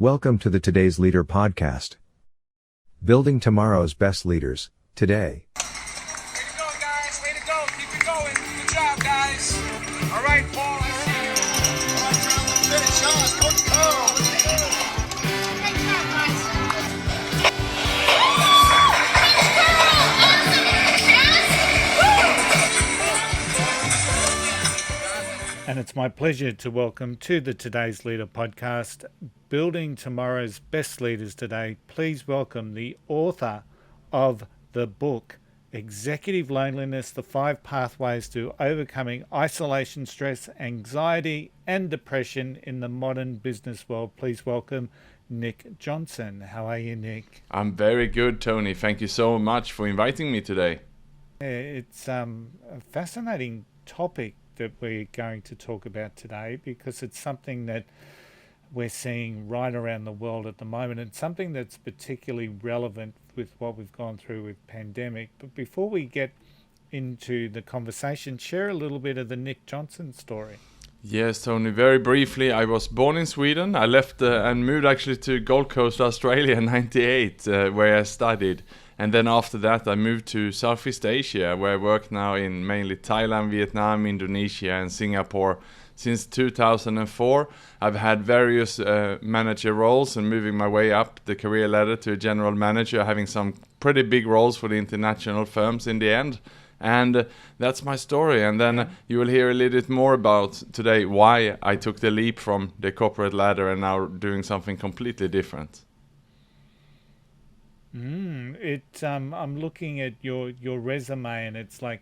Welcome to the Today's Leader podcast. Building tomorrow's best leaders, today. Way to go, guys. Way to go. Keep it going. Good job, guys. All right, Paul, I see you. All right, Brown, let's finish. Josh, Coach Carl. Great job, guys. And it's my pleasure to welcome to the Today's Leader podcast, Building Tomorrow's Best Leaders Today. Please welcome the author of the book, Executive Loneliness, the 5 Pathways to Overcoming Isolation, Stress, Anxiety, and Depression in the Modern Business World. Please welcome Nick Jonsson. How are you, Nick? I'm very good, Tony. Thank you so much for inviting me today. It's a fascinating topic that we're going to talk about today, because it's something that we're seeing right around the world at the moment, and something that's particularly relevant with what we've gone through with pandemic. But before we get into the conversation, share a little bit of the Nick Jonsson story. Yes, Tony, very briefly, I was born in Sweden. I left and moved actually to Gold Coast, Australia in 98, where I studied. And then after that, I moved to Southeast Asia, where I work now in mainly Thailand, Vietnam, Indonesia, and Singapore. Since 2004, I've had various manager roles and moving my way up the career ladder to a general manager, having some pretty big roles for the international firms in the end. And that's my story. And then you will hear a little bit more about today why I took the leap from the corporate ladder and now doing something completely different. I'm looking at your resume, and it's like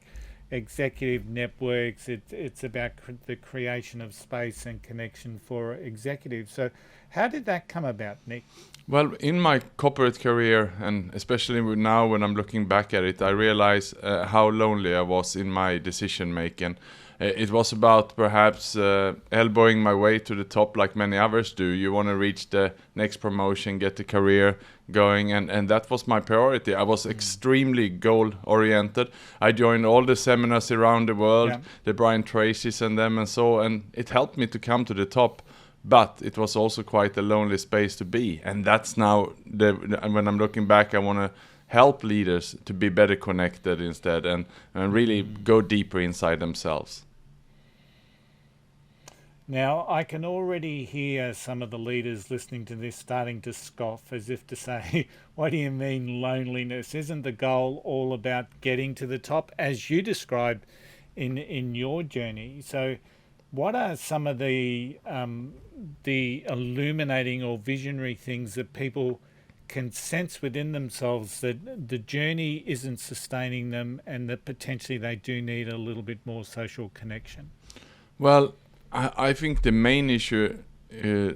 executive networks. It's about the creation of space and connection for executives. So how did that come about, Nick? Well, in my corporate career, and especially now when I'm looking back at it, I realize how lonely I was in my decision making. It was about perhaps elbowing my way to the top like many others do. You want to reach the next promotion, get the career going, and that was my priority. I was extremely goal-oriented. I joined all the seminars around the world, the Brian Tracy's and them and so, and it helped me to come to the top. But it was also quite a lonely space to be. And that's now, when I'm looking back, I want to help leaders to be better connected instead and really go deeper inside themselves. Now, I can already hear some of the leaders listening to this starting to scoff, as if to say, what do you mean loneliness? Isn't the goal all about getting to the top, as you described in your journey? So what are some of the illuminating or visionary things that people can sense within themselves, that the journey isn't sustaining them and that potentially they do need a little bit more social connection? Well, I think the main issue,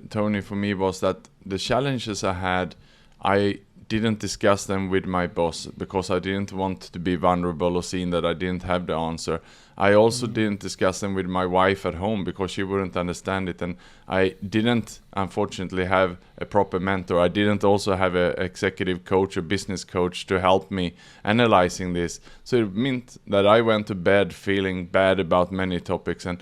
Tony, for me was that the challenges I had, I didn't discuss them with my boss because I didn't want to be vulnerable or seen that I didn't have the answer. I also didn't discuss them with my wife at home because she wouldn't understand it, and I didn't unfortunately have a proper mentor. I didn't also have an executive coach or business coach to help me analyzing this. So it meant that I went to bed feeling bad about many topics, and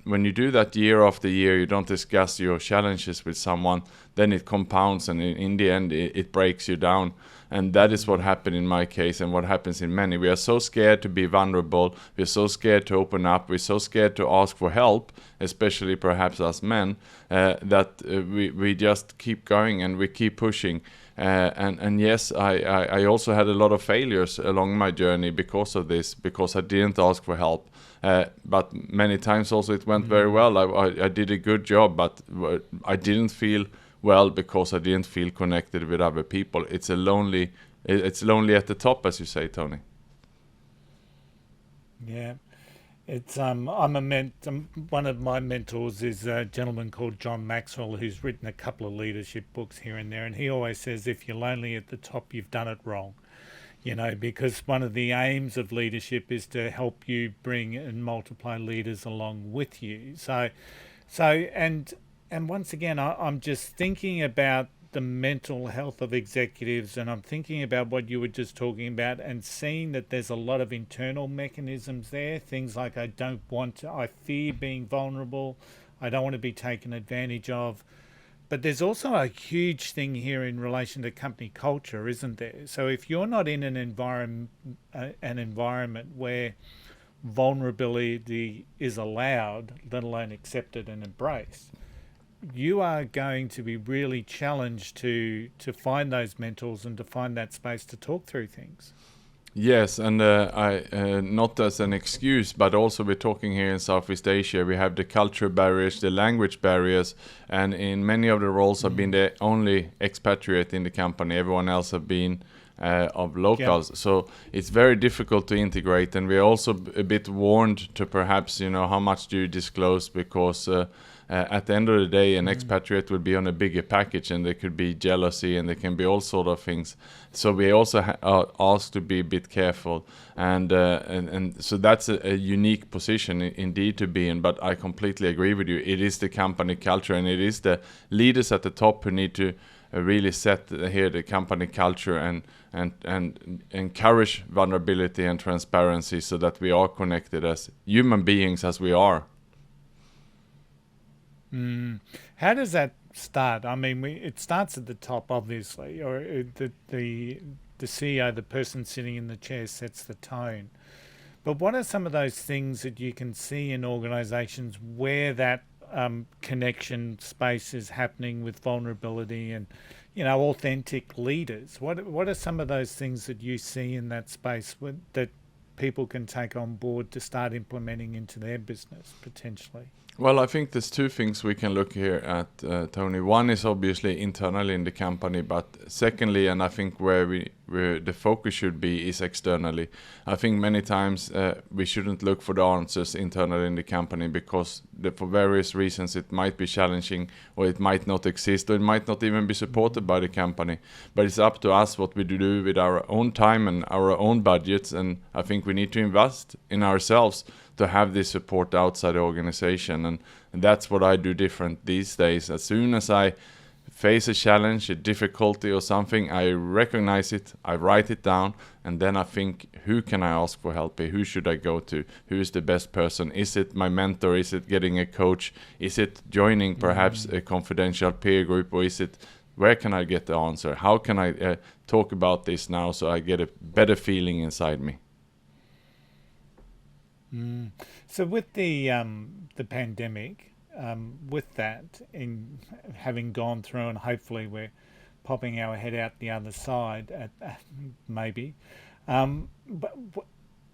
when you do that year after year, you don't discuss your challenges with someone, then it compounds, and in the end it breaks you down. And that is what happened in my case and what happens in many. We are so scared to be vulnerable. We're so scared to open up. We're so scared to ask for help, especially perhaps us men, that we just keep going and we keep pushing. And yes, I also had a lot of failures along my journey because of this, because I didn't ask for help. But many times also it went very well. I did a good job, but I didn't feel well because I didn't feel connected with other people. It's lonely at the top, as you say, Tony. Yeah, it's one of my mentors is a gentleman called John Maxwell, who's written a couple of leadership books here and there, and he always says if you're lonely at the top, you've done it wrong. Because one of the aims of leadership is to help you bring and multiply leaders along with you. And once again, I'm just thinking about the mental health of executives, and I'm thinking about what you were just talking about and seeing that there's a lot of internal mechanisms there. Things like I fear being vulnerable. I don't want to be taken advantage of. But there's also a huge thing here in relation to company culture, isn't there? So if you're not in an environment where vulnerability is allowed, let alone accepted and embraced, you are going to be really challenged to find those mentors and to find that space to talk through things. Yes, and I not as an excuse, but also we're talking here in Southeast Asia. We have the culture barriers, the language barriers, and in many of the roles, I've been the only expatriate in the company. Everyone else have been of locals, so it's very difficult to integrate. And we're also a bit warned to perhaps, how much do you disclose, because at the end of the day, an expatriate will be on a bigger package, and there could be jealousy, and there can be all sort of things. So we also are asked to be a bit careful, and so that's a unique position indeed to be in. But I completely agree with you. It is the company culture, and it is the leaders at the top who need to really set here the company culture and encourage vulnerability and transparency, so that we are connected as human beings as we are. How does that start? I mean, it starts at the top, obviously, or the CEO, the person sitting in the chair, sets the tone. But what are some of those things that you can see in organisations where that connection space is happening with vulnerability and, authentic leaders? What are some of those things that you see in that space that people can take on board to start implementing into their business potentially? Well, I think there's two things we can look here at, Tony. One is obviously internally in the company, but secondly, and I think where the focus should be, is externally. I think many times we shouldn't look for the answers internally in the company, because for various reasons it might be challenging, or it might not exist, or it might not even be supported by the company. But it's up to us what we do with our own time and our own budgets, and I think we need to invest in ourselves to have this support outside the organization. And that's what I do different these days. As soon as I face a challenge, a difficulty or something, I recognize it, I write it down, and then I think, who can I ask for help here? Who should I go to? Who is the best person? Is it my mentor? Is it getting a coach? Is it joining perhaps a confidential peer group? Or is it, where can I get the answer? How can I talk about this now so I get a better feeling inside me? So with the pandemic, with that, in having gone through, and hopefully we're popping our head out the other side, maybe. But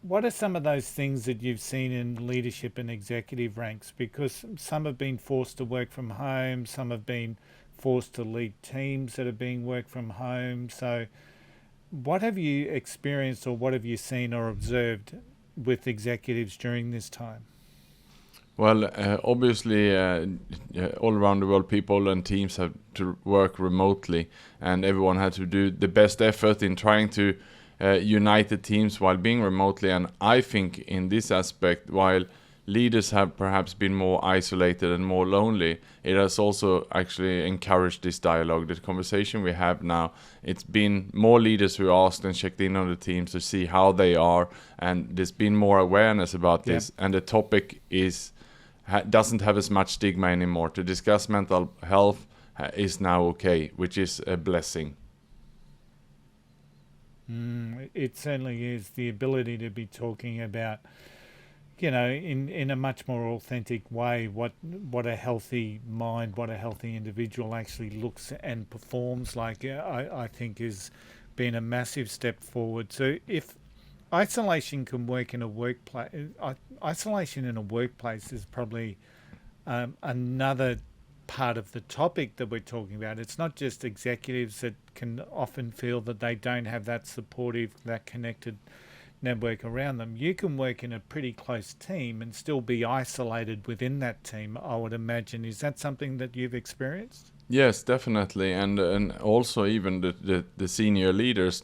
what are some of those things that you've seen in leadership and executive ranks? Because some have been forced to work from home, some have been forced to lead teams that are being worked from home. So what have you experienced, or what have you seen or observed with executives during this time? Well, obviously, all around the world, people and teams have to work remotely, and everyone had to do the best effort in trying to unite the teams while being remotely. And I think in this aspect, while leaders have perhaps been more isolated and more lonely, it has also actually encouraged this dialogue, the conversation we have now. It's been more leaders who asked and checked in on the teams to see how they are, and there's been more awareness about this. And the topic doesn't have as much stigma anymore. To discuss mental health is now okay, which is a blessing. It certainly is. The ability to be talking about, in a much more authentic way, what a healthy mind, what a healthy individual actually looks and performs like, I think has been a massive step forward. So if isolation can work in a workplace, isolation in a workplace is probably another part of the topic that we're talking about. It's not just executives that can often feel that they don't have that supportive, that connected network around them. You can work in a pretty close team and still be isolated within that team, I would imagine. Is that something that you've experienced? Yes, definitely, and also even the senior leaders.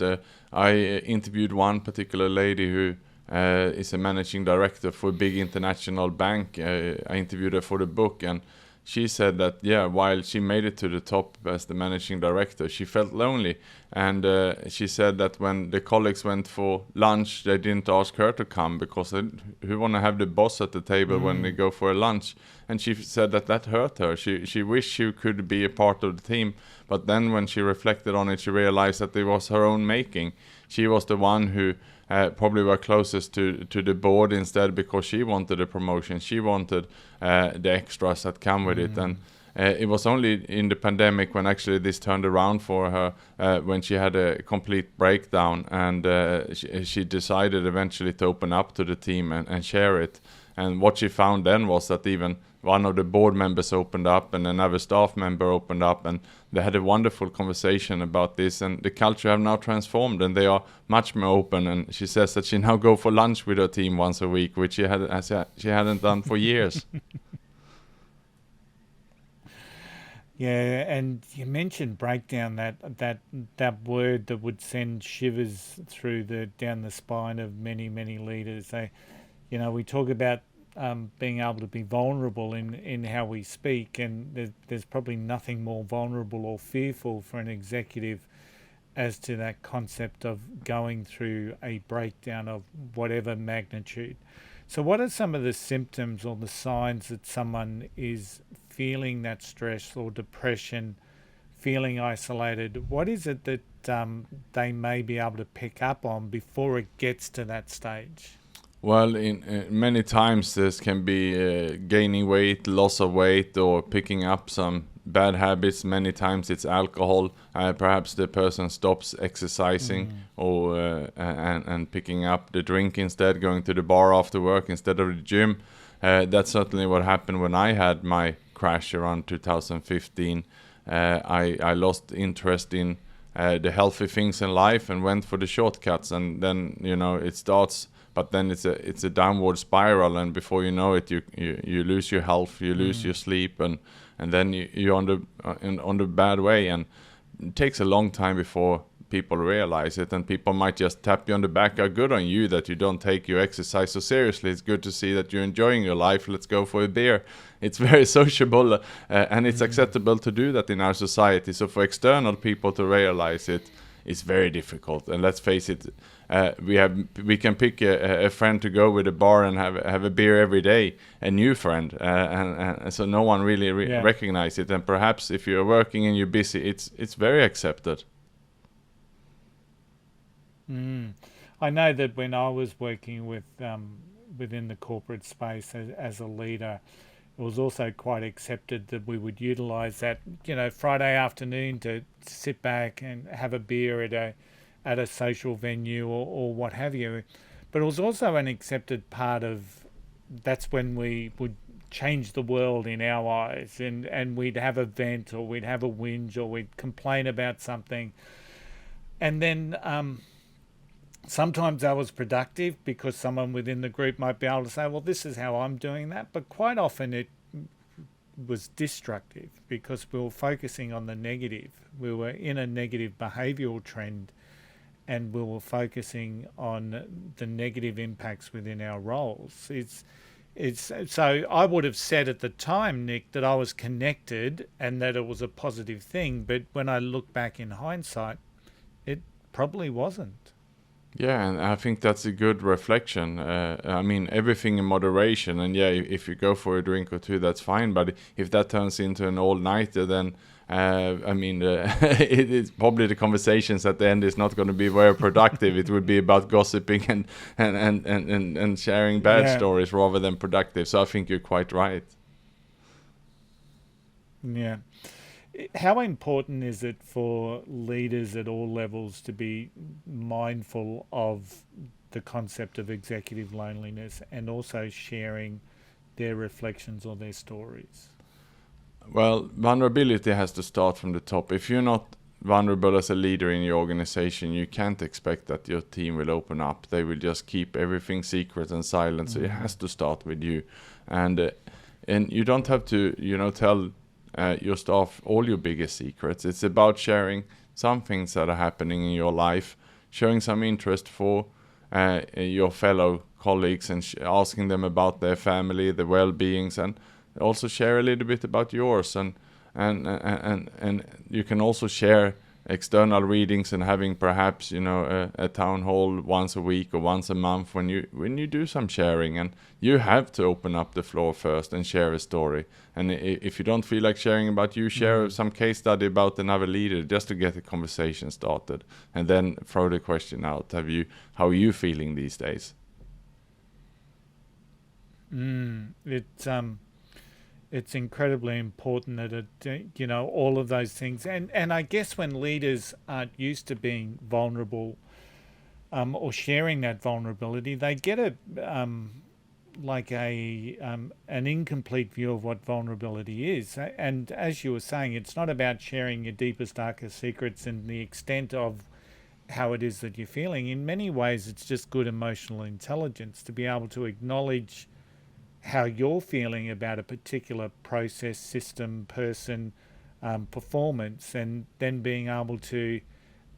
I interviewed one particular lady who is a managing director for a big international bank. I interviewed her for the book, and she said that, yeah, while she made it to the top as the managing director, she felt lonely. And she said that when the colleagues went for lunch, they didn't ask her to come because who want to have the boss at the table when they go for a lunch? And she said that hurt her. She wished she could be a part of the team. But then when she reflected on it, she realized that it was her own making. She was the one who probably were closest to the board instead, because she wanted a promotion. She wanted the extras that come with it. And it was only in the pandemic when actually this turned around for her, when she had a complete breakdown, and she decided eventually to open up to the team and share it. And what she found then was that even one of the board members opened up and another staff member opened up, and they had a wonderful conversation about this, and the culture have now transformed and they are much more open. And she says that she now go for lunch with her team once a week, which she hadn't done for years. Yeah, and you mentioned breakdown, that word that would send shivers down the spine of many leaders. We talk about being able to be vulnerable in how we speak, and there's probably nothing more vulnerable or fearful for an executive as to that concept of going through a breakdown of whatever magnitude. So what are some of the symptoms or the signs that someone is feeling that stress or depression, feeling isolated? What is it that they may be able to pick up on before it gets to that stage? Well, in many times this can be gaining weight, loss of weight, or picking up some bad habits. Many times it's alcohol. Perhaps the person stops exercising, or and picking up the drink instead, going to the bar after work instead of the gym. That's certainly what happened when I had my crash around 2015. I lost interest in the healthy things in life and went for the shortcuts, and then it starts. But then it's a downward spiral, and before you know it, you lose your health, you lose your sleep, and then you're on the bad way. And it takes a long time before people realize it, and people might just tap you on the back. Good on you that you don't take your exercise so seriously. It's good to see that you're enjoying your life. Let's go for a beer. It's very sociable, and it's acceptable to do that in our society. So for external people to realize it, it's very difficult. And let's face it, we can pick a friend to go with a bar and have a beer every day, a new friend, and so no one really recognize it. And perhaps if you're working and you're busy, it's very accepted. I know that when I was working with within the corporate space as a leader, it was also quite accepted that we would utilize that, Friday afternoon to sit back and have a beer at a social venue or what have you. But it was also an accepted part of, that's when we would change the world in our eyes, and we'd have a vent, or we'd have a whinge, or we'd complain about something. And then sometimes that was productive because someone within the group might be able to say, well, this is how I'm doing that. But quite often it was destructive because we were focusing on the negative. We were in a negative behavioural trend, and we were focusing on the negative impacts within our roles. It's so I would have said at the time, Nick, that I was connected and that it was a positive thing. But when I look back in hindsight, it probably wasn't. Yeah, and I think that's a good reflection. I mean, everything in moderation, and if you go for a drink or two, that's fine. But if that turns into an all-nighter, then it's probably the conversations at the end is not going to be very productive. It would be about gossiping and sharing bad stories rather than productive. So I think you're quite right. Yeah. How important is it for leaders at all levels to be mindful of the concept of executive loneliness and also sharing their reflections or their stories? Well, vulnerability has to start from the top. If you're not vulnerable as a leader in your organization, you can't expect that your team will open up. They will just keep everything secret and silent. So it has to start with you, and you don't have to, tell your staff all your biggest secrets. It's about sharing some things that are happening in your life, showing some interest for your fellow colleagues, and asking them about their family, their well-beings, and also share a little bit about yours, and you can also share external readings and having perhaps a town hall once a week or once a month when you do some sharing, and you have to open up the floor first and share a story. And if you don't feel like sharing about you, share some case study about another leader, just to get the conversation started, and then throw the question out: how are you feeling these days? It's incredibly important that all of those things, and I guess when leaders aren't used to being vulnerable, or sharing that vulnerability, they get an incomplete view of what vulnerability is. And as you were saying, it's not about sharing your deepest, darkest secrets and the extent of how it is that you're feeling. In many ways, it's just good emotional intelligence to be able to acknowledge how you're feeling about a particular process, system, person, performance, and then being able to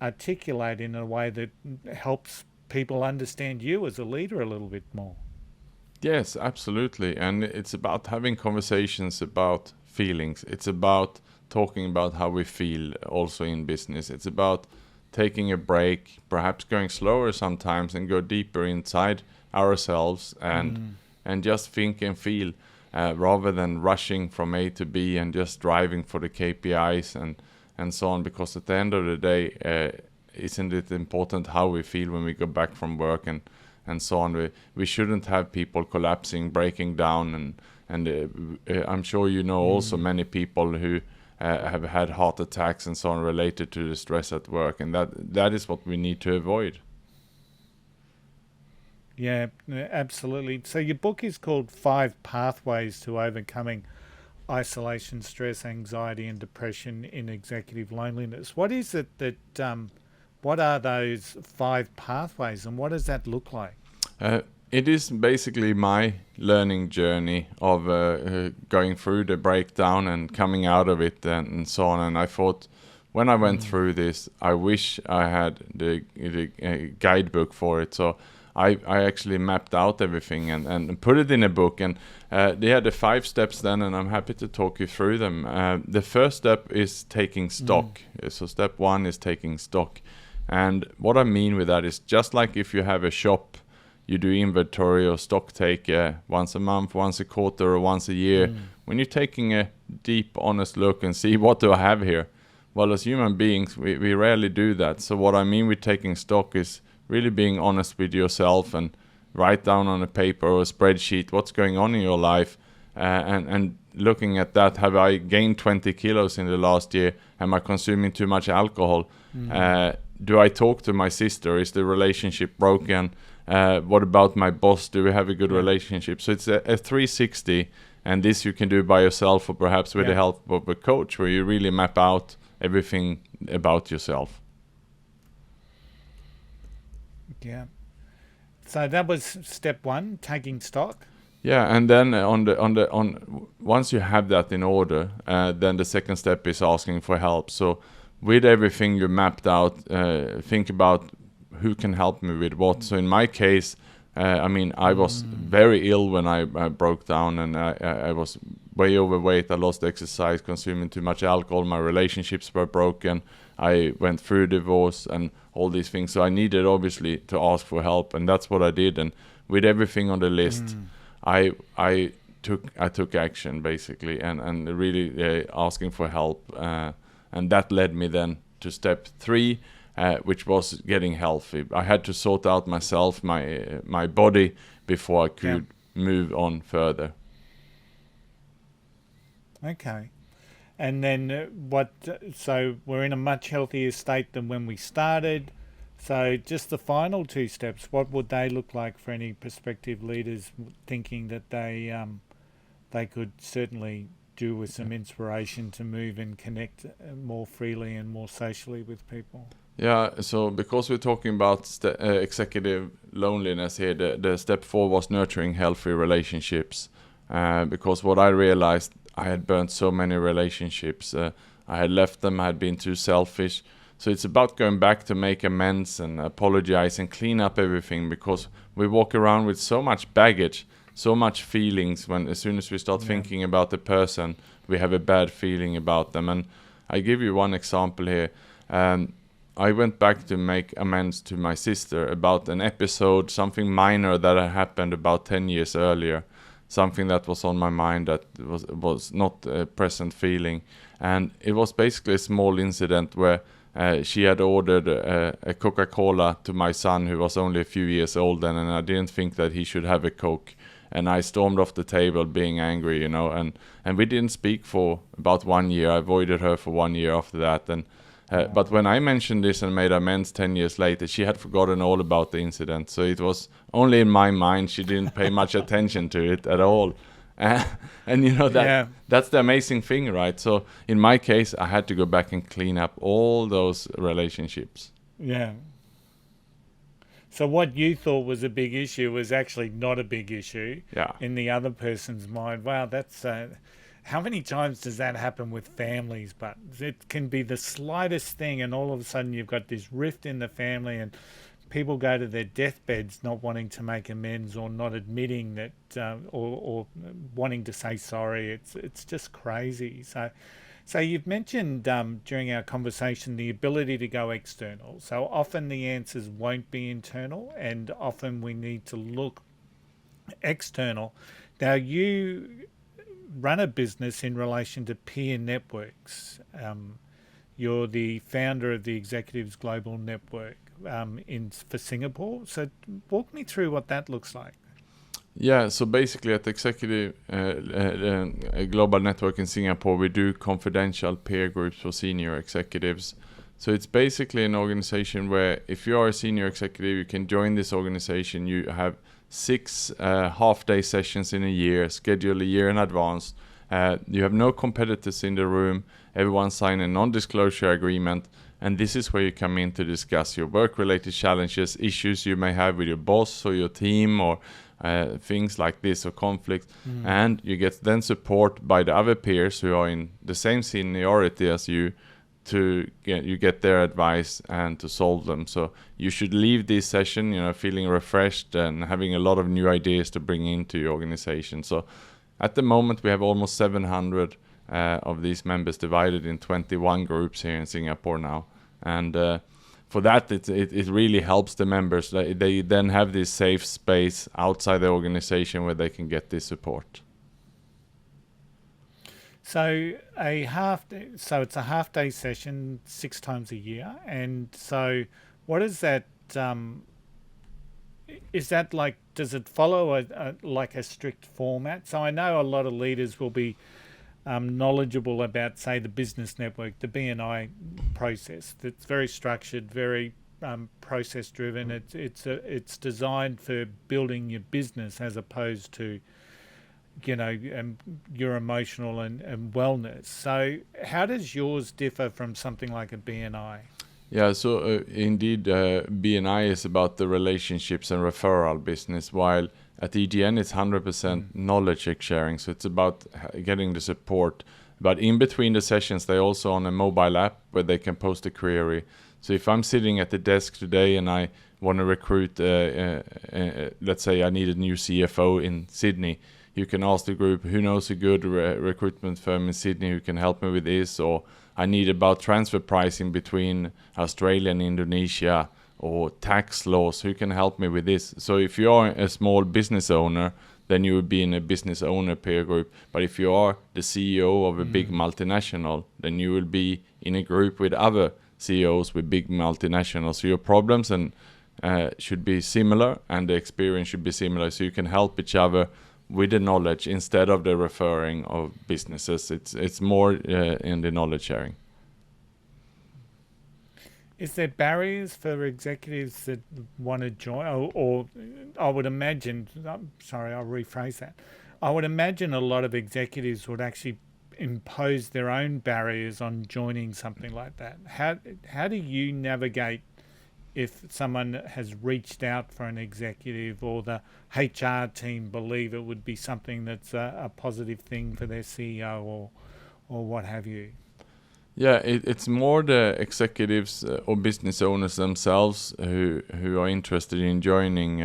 articulate in a way that helps people understand you as a leader a little bit more. Yes, absolutely. And it's about having conversations about feelings. It's about talking about how we feel also in business. It's about taking a break, perhaps going slower sometimes and go deeper inside ourselves and just think and feel, rather than rushing from A to B and just driving for the KPIs and so on. Because at the end of the day, isn't it important how we feel when we go back from work and so on? We shouldn't have people collapsing, breaking down, and I'm sure also many people who have had heart attacks and so on related to the stress at work, and that is what we need to avoid. Yeah, absolutely. So your book is called 5 Pathways to Overcoming Isolation, Stress, Anxiety and Depression in Executive Loneliness. What is it that, what are those 5 pathways, and what does that look like? It is basically my learning journey of going through the breakdown and coming out of it and so on. And I thought, when I went through this, I wish I had the guidebook for it. So I actually mapped out everything and put it in a book. And they had the 5 steps then, and I'm happy to talk you through them. The first step is taking stock. So step 1 is taking stock. And what I mean with that is, just like if you have a shop, you do inventory or stock take once a month, once a quarter, or once a year. When you're taking a deep, honest look and see, what do I have here? Well, as human beings, we rarely do that. So what I mean with taking stock is really being honest with yourself and write down on a paper or a spreadsheet what's going on in your life, and looking at that. Have I gained 20 kilos in the last year? Am I consuming too much alcohol? Do I talk to my sister? Is the relationship broken? What about my boss? Do we have a good relationship? So it's a 360, and this you can do by yourself or perhaps with the help of a coach, where you really map out everything about yourself. Yeah. So that was step 1, taking stock. Yeah, and then once you have that in order, then the second step is asking for help. So with everything you mapped out, think about who can help me with what. So in my case, I was very ill when I broke down, and I was way overweight. I lost exercise, consuming too much alcohol. My relationships were broken. I went through divorce and all these things. So I needed, obviously, to ask for help, and that's what I did. And with everything on the list, I took action, basically, and really asking for help. And that led me then to step 3, which was getting healthy. I had to sort out myself, my body, before I could move on further. Okay. And then so we're in a much healthier state than when we started. So just the final 2 steps, what would they look like for any prospective leaders thinking that they could certainly do with some inspiration to move and connect more freely and more socially with people? Yeah, so because we're talking about executive loneliness here, the step 4 was nurturing healthy relationships. Because what I realized, I had burnt so many relationships. I had left them, I had been too selfish. So it's about going back to make amends and apologize and clean up everything, because we walk around with so much baggage so much feelings when as soon as we start thinking about the person, we have a bad feeling about them. And I give you one example here. I went back to make amends to my sister about an episode, something minor that had happened about 10 years earlier, something that was on my mind that was not a present feeling. And it was basically a small incident where she had ordered a Coca-Cola to my son, who was only a few years old then, and I didn't think that he should have a Coke. And I stormed off the table being angry, and we didn't speak for about 1 year. I avoided her for 1 year after that. And but when I mentioned this and made amends 10 years later, she had forgotten all about the incident. So it was only in my mind. She didn't pay much attention to it at all. And that's the amazing thing, right? So in my case, I had to go back and clean up all those relationships. Yeah. So what you thought was a big issue was actually not a big issue in the other person's mind. Wow, that's... how many times does that happen with families? But it can be the slightest thing, and all of a sudden you've got this rift in the family, and people go to their deathbeds not wanting to make amends or not admitting that, or wanting to say sorry. It's just crazy. So you've mentioned during our conversation the ability to go external. So often the answers won't be internal, and often we need to look external. Now you run a business in relation to peer networks. You're the founder of the Executives Global Network for Singapore. So walk me through what that looks like. Yeah, so basically at the Executive Global Network in Singapore, we do confidential peer groups for senior executives. So it's basically an organization where if you are a senior executive, you can join this organization. You have 6 half-day sessions in a year, scheduled a year in advance. You have no competitors in the room. Everyone sign a non-disclosure agreement. And this is where you come in to discuss your work-related challenges, issues you may have with your boss or your team, or things like this, or conflict. And you get then support by the other peers who are in the same seniority as you, to get their advice and to solve them. So you should leave this session, feeling refreshed and having a lot of new ideas to bring into your organization. So at the moment, we have almost 700 of these members divided in 21 groups here in Singapore now. And for that, it really helps the members. They then have this safe space outside the organization where they can get this support. So it's a half-day session 6 times a year, and so what is that? Is that like? Does it follow a strict format? So I know a lot of leaders will be knowledgeable about, say, the business network, the BNI process. That's very structured, very process-driven. It's designed for building your business as opposed to your emotional and wellness. So how does yours differ from something like a BNI? Yeah, so indeed, BNI is about the relationships and referral business, while at EGN it's 100% knowledge sharing. So it's about getting the support. But in between the sessions, they're also on a mobile app where they can post a query. So if I'm sitting at the desk today and I want to recruit, let's say I need a new CFO in Sydney, you can ask the group, who knows a good recruitment firm in Sydney who can help me with this, or I need about transfer pricing between Australia and Indonesia, or tax laws, who can help me with this? So if you are a small business owner, then you would be in a business owner peer group. But if you are the CEO of a big multinational, then you will be in a group with other CEOs with big multinationals. So your problems should be similar, and the experience should be similar, so you can help each other with the knowledge instead of the referring of businesses. It's more in the knowledge sharing. Is there barriers for executives that want to join? Or I would imagine, sorry, I'll rephrase that. I would imagine a lot of executives would actually impose their own barriers on joining something like that. How do you navigate if someone has reached out for an executive, or the HR team believe it would be something that's a positive thing for their CEO or what have you? Yeah, it's more the executives or business owners themselves who are interested in joining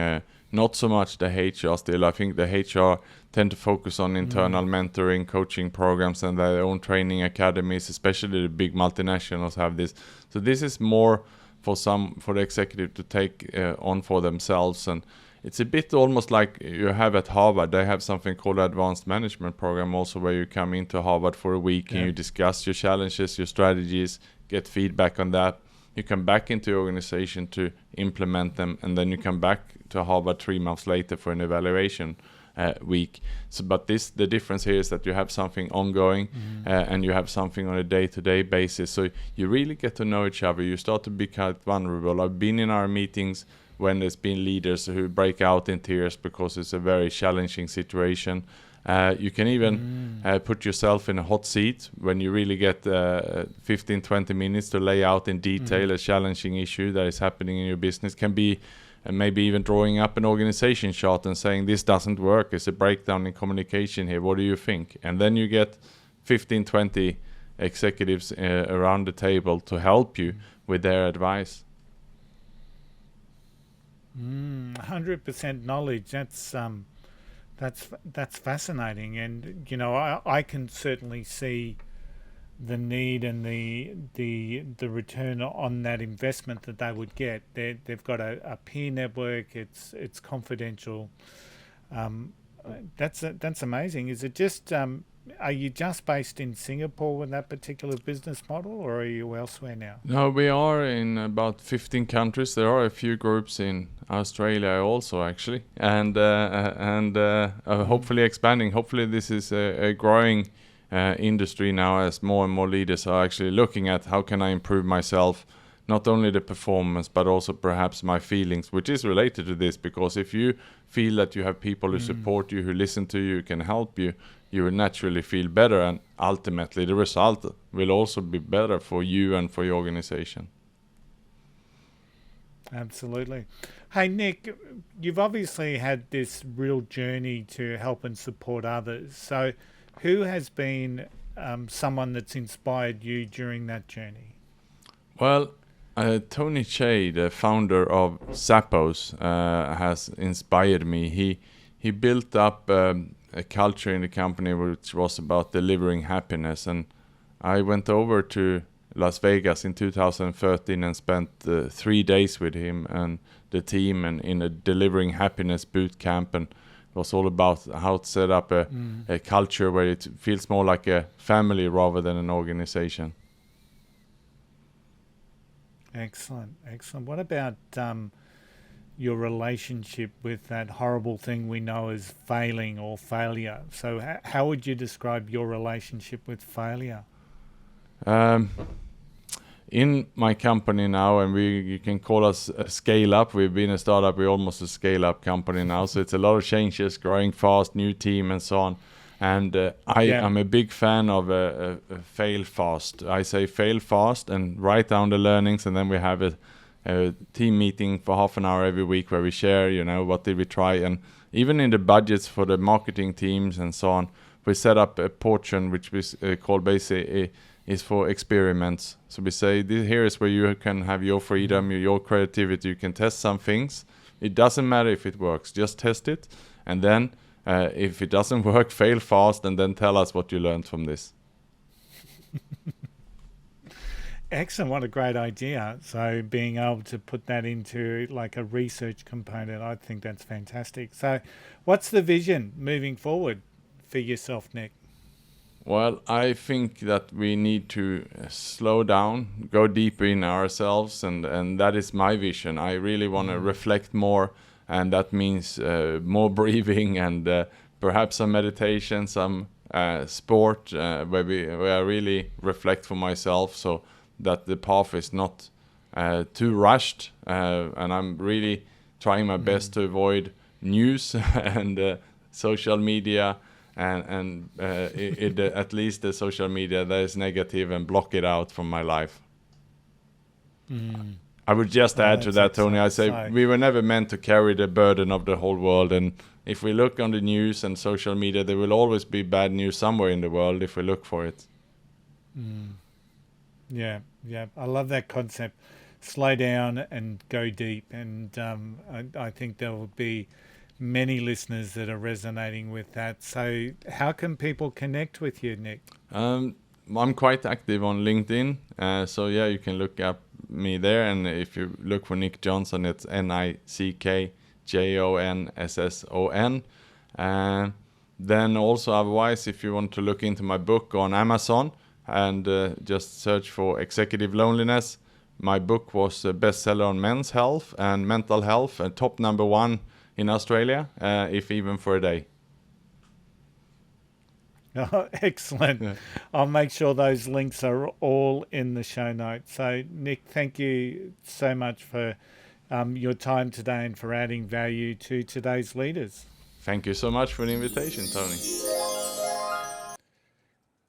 not so much the HR still. I think the HR tend to focus on internal mentoring, coaching programs, and their own training academies, especially the big multinationals have this. So this is more for the executive to take on for themselves, and it's a bit almost like you have at Harvard. They have something called Advanced Management Program also, where you come into Harvard for a week and you discuss your challenges, your strategies, get feedback on that. You come back into your organization to implement them, and then you come back to Harvard 3 months later for an evaluation week. So, but the difference here is that you have something ongoing and you have something on a day-to-day basis. So you really get to know each other. You start to be quite vulnerable. I've been in our meetings when there's been leaders who break out in tears because it's a very challenging situation. You can even put yourself in a hot seat when you really get 15-20 minutes to lay out in detail a challenging issue that is happening in your business. Can be maybe even drawing up an organization chart and saying, this doesn't work, it's a breakdown in communication here, what do you think? And then you get 15-20 executives around the table to help you with their advice. 100% knowledge. That's fascinating, and you know, I can certainly see the need and the return on that investment that they would get. They've got a peer network. It's confidential. That's amazing. Is it just are you just based in Singapore with that particular business model, or are you elsewhere now? No, we are in about 15 countries. There are a few groups in Australia also, actually, and hopefully expanding. Hopefully this is a growing industry now, as more and more leaders are actually looking at how can I improve myself, not only the performance but also perhaps my feelings, which is related to this, because if you feel that you have people who support you, who listen to you, can help you, you will naturally feel better, and ultimately the result will also be better for you and for your organization. Absolutely. Hey, Nick, you've obviously had this real journey to help and support others. So who has been someone that's inspired you during that journey? Well, Tony Che, the founder of Zappos, has inspired me. He built up a culture in the company which was about delivering happiness, and I went over to Las Vegas in 2013 and spent 3 days with him and the team, and in a delivering happiness boot camp, and it was all about how to set up a culture where it feels more like a family rather than an organization. Excellent. What about your relationship with that horrible thing we know as failing or failure? So how would you describe your relationship with failure? In my company now, and you can call us a scale up. We've been a startup, we're almost a scale up company now. So it's a lot of changes, growing fast, new team and so on. And I'm a big fan of a fail fast. I say fail fast and write down the learnings, and then we have a team meeting for half an hour every week where we share, what did we try. And even in the budgets for the marketing teams and so on, we set up a portion which we call basically is for experiments. So we say, here is where you can have your freedom, your creativity. You can test some things. It doesn't matter if it works, just test it. And then if it doesn't work, fail fast, and then tell us what you learned from this. Excellent. What a great idea. So being able to put that into like a research component, I think that's fantastic. So what's the vision moving forward for yourself, Nick? Well, I think that we need to slow down, go deeper in ourselves, and that is my vision. I really want to reflect more, and that means more breathing and perhaps some meditation, some sport, where I really reflect for myself, so that the path is not too rushed. And I'm really trying my best to avoid news and social media. And at least the social media that is negative, and block it out from my life. I would just add to that, Tony. I say we were never meant to carry the burden of the whole world. And if we look on the news and social media, there will always be bad news somewhere in the world if we look for it. Yeah. I love that concept. slow down and go deep. And I think there will be many listeners that are resonating with that. So how can people connect with you, Nick? I'm quite active on LinkedIn, so yeah, you can look up me there. And if you look for Nick Jonsson, it's NickJonsson. Then also otherwise, if you want to look into my book on Amazon and just search for Executive Loneliness, my book was a bestseller on men's health and mental health, and top #1 in Australia, if even for a day. Oh, excellent. Yeah. I'll make sure those links are all in the show notes. So, Nick, thank you so much for your time today and for adding value to today's leaders. Thank you so much for the invitation, Tony.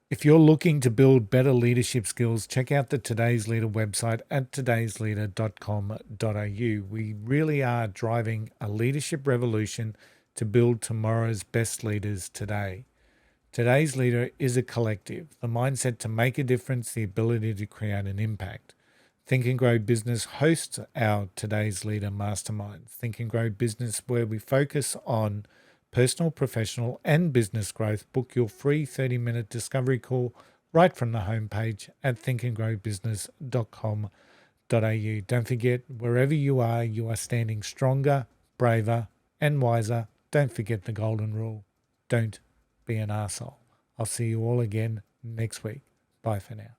If you're looking to build better leadership skills, check out the Today's Leader website at todaysleader.com.au. We really are driving a leadership revolution to build tomorrow's best leaders today. Today's Leader is a collective, the mindset to make a difference, the ability to create an impact. Think and Grow Business hosts our Today's Leader Masterminds. Think and Grow Business, where we focus on personal, professional, and business growth. Book your free 30-minute discovery call right from the homepage at thinkandgrowbusiness.com.au. Don't forget, wherever you are standing stronger, braver, and wiser. Don't forget the golden rule. Don't be an arsehole. I'll see you all again next week. Bye for now.